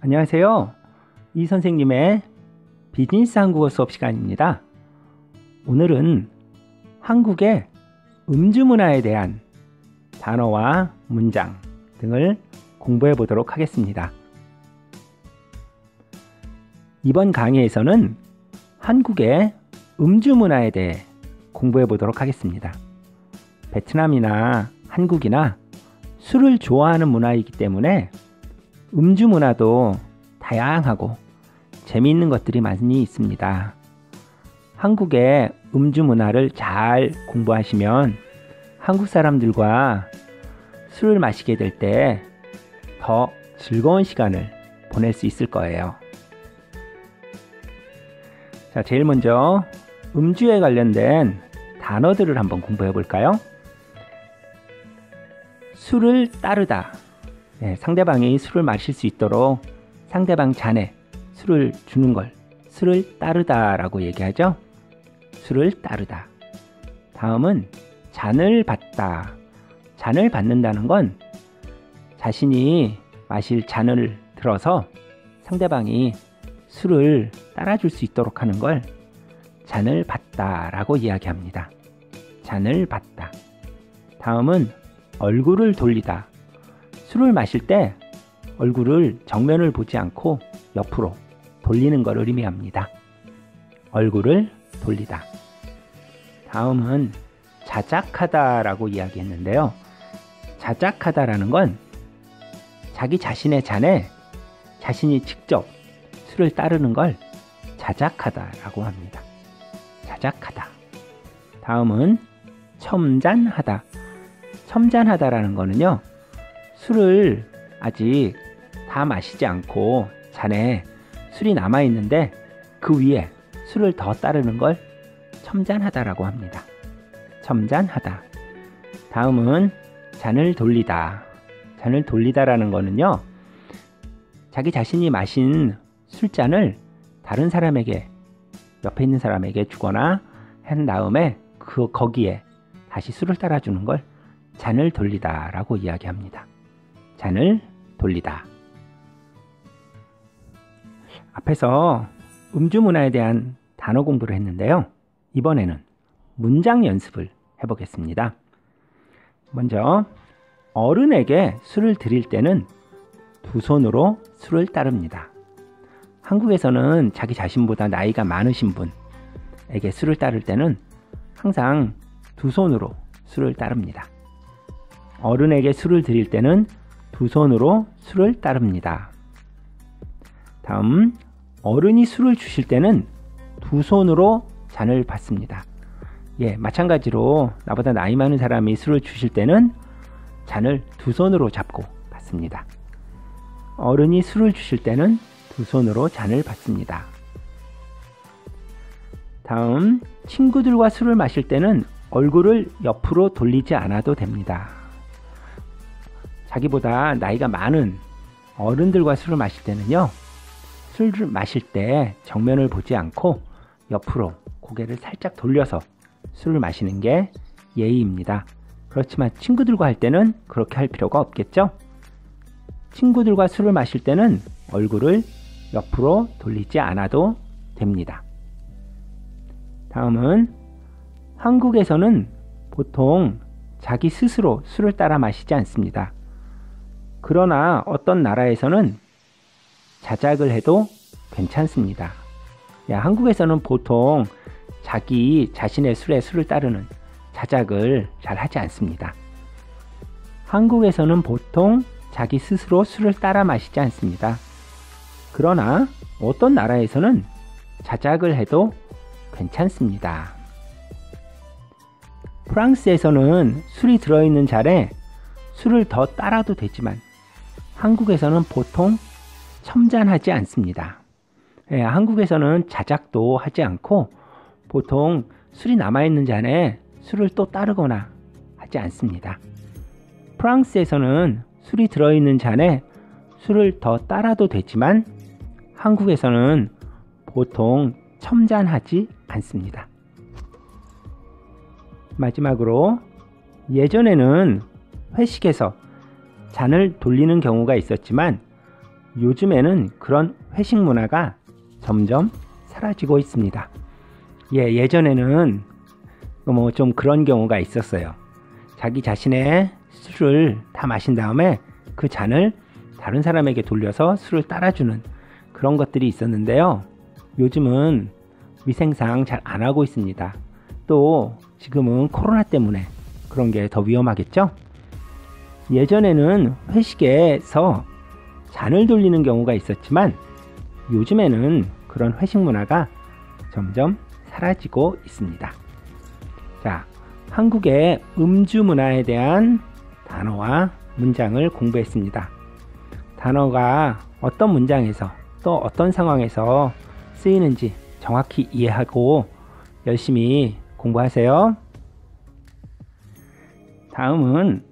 안녕하세요. 이 선생님의 비즈니스 한국어 수업 시간입니다. 오늘은 한국의 음주 문화에 대한 단어와 문장 등을 공부해 보도록 하겠습니다. 이번 강의에서는 한국의 음주 문화에 대해 공부해 보도록 하겠습니다. 베트남이나 한국이나 술을 좋아하는 문화이기 때문에 음주 문화도 다양하고 재미있는 것들이 많이 있습니다. 한국의 음주 문화를 잘 공부하시면 한국 사람들과 술을 마시게 될 때 더 즐거운 시간을 보낼 수 있을 거예요. 자, 제일 먼저 음주에 관련된 단어들을 한번 공부해 볼까요? 술을 따르다. 상대방이 술을 마실 수 있도록 상대방 잔에 술을 주는 걸 술을 따르다 라고 얘기하죠. 술을 따르다. 다음은 잔을 받다. 잔을 받는다는 건 자신이 마실 잔을 들어서 상대방이 술을 따라줄 수 있도록 하는 걸 잔을 받다 라고 이야기합니다. 잔을 받다. 다음은 얼굴을 돌리다. 술을 마실 때 얼굴을 정면을 보지 않고 옆으로 돌리는 것을 의미합니다. 얼굴을 돌리다. 다음은 자작하다라고 이야기했는데요. 자작하다라는 건 자기 자신의 잔에 자신이 직접 술을 따르는 걸 자작하다라고 합니다. 자작하다. 다음은 첨잔하다. 첨잔하다라는 거는요. 술을 아직 다 마시지 않고 잔에 술이 남아있는데 그 위에 술을 더 따르는 걸 첨잔하다라고 합니다. 첨잔하다. 다음은 잔을 돌리다. 잔을 돌리다라는 거는요. 자기 자신이 마신 술잔을 다른 사람에게 옆에 있는 사람에게 주거나 한 다음에 거기에 다시 술을 따라주는 걸 잔을 돌리다 라고 이야기합니다. 잔을 돌리다. 앞에서 음주 문화에 대한 단어 공부를 했는데요. 이번에는 문장 연습을 해보겠습니다. 먼저 어른에게 술을 드릴 때는 두 손으로 술을 따릅니다. 한국에서는 자기 자신보다 나이가 많으신 분에게 술을 따를 때는 항상 두 손으로 술을 따릅니다. 어른에게 술을 드릴 때는 두 손으로 술을 따릅니다. 다음, 어른이 술을 주실 때는 두 손으로 잔을 받습니다. 마찬가지로 나보다 나이 많은 사람이 술을 주실 때는 잔을 두 손으로 잡고 받습니다. 어른이 술을 주실 때는 두 손으로 잔을 받습니다. 다음, 친구들과 술을 마실 때는 얼굴을 옆으로 돌리지 않아도 됩니다. 자기보다 나이가 많은 어른들과 술을 마실 때는요. 술을 마실 때 정면을 보지 않고 옆으로 고개를 살짝 돌려서 술을 마시는 게 예의입니다. 그렇지만 친구들과 할 때는 그렇게 할 필요가 없겠죠? 친구들과 술을 마실 때는 얼굴을 옆으로 돌리지 않아도 됩니다. 다음은 한국에서는 보통 자기 스스로 술을 따라 마시지 않습니다. 그러나 어떤 나라에서는 자작을 해도 괜찮습니다. 한국에서는 보통 자기 자신의 술에 술을 따르는 자작을 잘 하지 않습니다. 한국에서는 보통 자기 스스로 술을 따라 마시지 않습니다. 그러나 어떤 나라에서는 자작을 해도 괜찮습니다. 프랑스에서는 술이 들어있는 잔에 술을 더 따라도 되지만 한국에서는 보통 첨잔하지 않습니다. 한국에서는 자작도 하지 않고 보통 술이 남아있는 잔에 술을 또 따르거나 하지 않습니다. 프랑스에서는 술이 들어있는 잔에 술을 더 따라도 되지만 한국에서는 보통 첨잔하지 않습니다. 마지막으로 예전에는 회식에서 잔을 돌리는 경우가 있었지만 요즘에는 그런 회식 문화가 점점 사라지고 있습니다. 예전에는 뭐 좀 그런 경우가 있었어요. 자기 자신의 술을 다 마신 다음에 그 잔을 다른 사람에게 돌려서 술을 따라주는 그런 것들이 있었는데요. 요즘은 위생상 잘 안 하고 있습니다. 또 지금은 코로나 때문에 그런 게 더 위험하겠죠? 예전에는 회식에서 잔을 돌리는 경우가 있었지만 요즘에는 그런 회식 문화가 점점 사라지고 있습니다. 자, 한국의 음주 문화에 대한 단어와 문장을 공부했습니다. 단어가 어떤 문장에서 또 어떤 상황에서 쓰이는지 정확히 이해하고 열심히 공부하세요. 다음은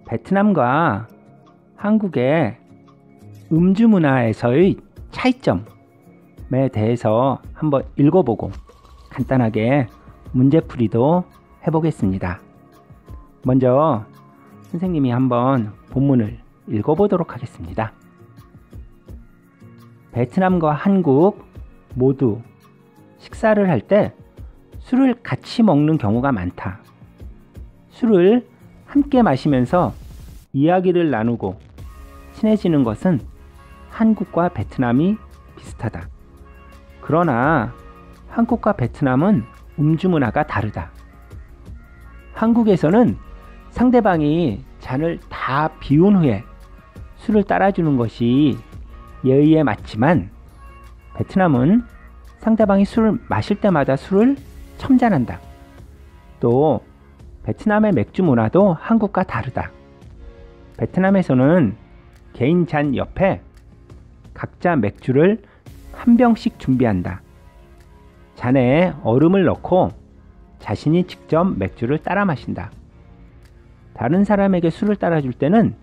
베트남과 한국의 음주 문화에서의 차이점에 대해서 한번 읽어보고 간단하게 문제풀이도 해보겠습니다. 먼저 선생님이 한번 본문을 읽어보도록 하겠습니다. 베트남과 한국 모두 식사를 할 때 술을 같이 먹는 경우가 많다. 술을 함께 마시면서 이야기를 나누고 친해지는 것은 한국과 베트남이 비슷하다. 그러나 한국과 베트남은 음주 문화가 다르다. 한국에서는 상대방이 잔을 다 비운 후에 술을 따라주는 것이 예의에 맞지만 베트남은 상대방이 술을 마실 때마다 술을 첨잔한다. 또 베트남의 맥주 문화도 한국과 다르다. 베트남에서는 개인 잔 옆에 각자 맥주를 한 병씩 준비한다. 잔에 얼음을 넣고 자신이 직접 맥주를 따라 마신다. 다른 사람에게 술을 따라줄 때는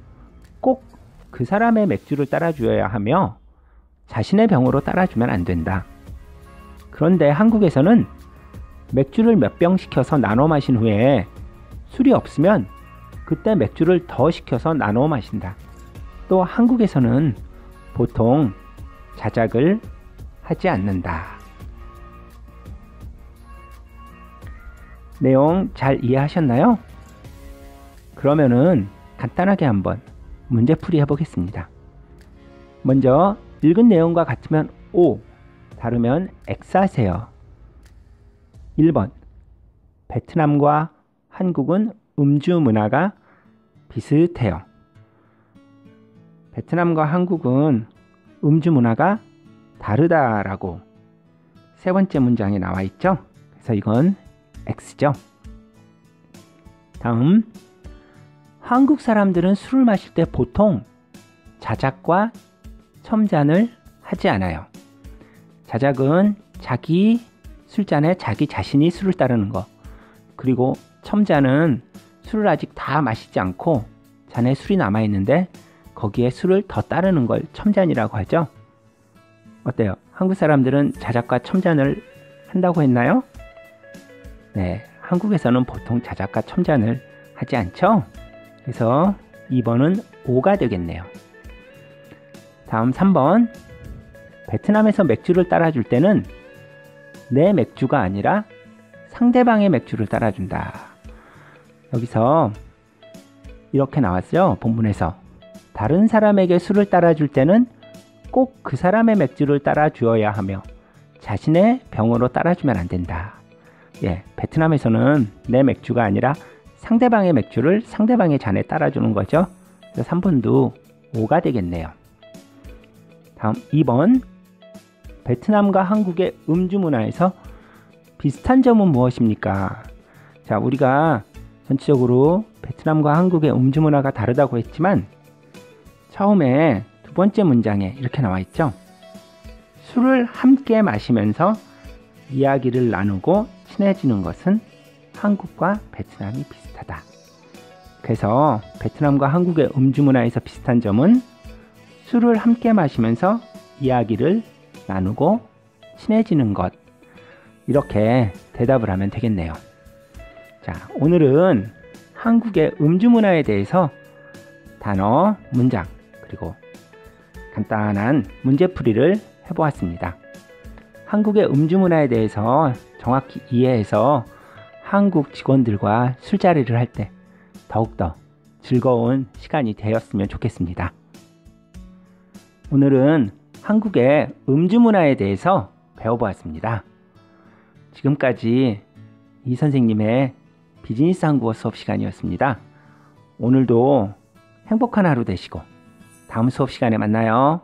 꼭 그 사람의 맥주를 따라주어야 하며 자신의 병으로 따라주면 안 된다. 그런데 한국에서는 맥주를 몇 병 시켜서 나눠 마신 후에 술이 없으면 그때 맥주를 더 시켜서 나눠 마신다. 또 한국에서는 보통 자작을 하지 않는다. 내용 잘 이해하셨나요? 그러면은 간단하게 한번 문제풀이 해보겠습니다. 먼저 읽은 내용과 같으면 O, 다르면 X 하세요. 1번 베트남과 한국은 음주 문화가 비슷해요. 베트남과 한국은 음주 문화가 다르다라고 세 번째 문장에 나와 있죠. 그래서 이건 X죠. 다음, 한국 사람들은 술을 마실 때 보통 자작과 첨잔을 하지 않아요. 자작은 자기 술잔에 자기 자신이 술을 따르는 거, 그리고 첨잔은 술을 아직 다 마시지 않고 잔에 술이 남아있는데 거기에 술을 더 따르는 걸 첨잔이라고 하죠. 어때요? 한국 사람들은 자작과 첨잔을 한다고 했나요? 네, 한국에서는 보통 자작과 첨잔을 하지 않죠? 그래서 2번은 O가 되겠네요. 다음 3번, 베트남에서 맥주를 따라줄 때는 내 맥주가 아니라 상대방의 맥주를 따라준다. 여기서 이렇게 나왔어요. 본문에서 다른 사람에게 술을 따라줄 때는 꼭 그 사람의 맥주를 따라주어야 하며 자신의 병으로 따라주면 안 된다. 베트남에서는 내 맥주가 아니라 상대방의 맥주를 상대방의 잔에 따라주는 거죠. 그래서 3번도 O가 되겠네요. 다음 2번, 베트남과 한국의 음주 문화에서 비슷한 점은 무엇입니까? 자, 우리가 전체적으로 베트남과 한국의 음주 문화가 다르다고 했지만 처음에 두 번째 문장에 이렇게 나와 있죠. 술을 함께 마시면서 이야기를 나누고 친해지는 것은 한국과 베트남이 비슷하다. 그래서 베트남과 한국의 음주 문화에서 비슷한 점은 술을 함께 마시면서 이야기를 나누고 친해지는 것. 이렇게 대답을 하면 되겠네요. 자, 오늘은 한국의 음주 문화에 대해서 단어, 문장, 그리고 간단한 문제풀이를 해보았습니다. 한국의 음주 문화에 대해서 정확히 이해해서 한국 직원들과 술자리를 할 때 더욱더 즐거운 시간이 되었으면 좋겠습니다. 오늘은 한국의 음주 문화에 대해서 배워보았습니다. 지금까지 이 선생님의 비즈니스 한국어 수업 시간이었습니다. 오늘도 행복한 하루 되시고 다음 수업 시간에 만나요.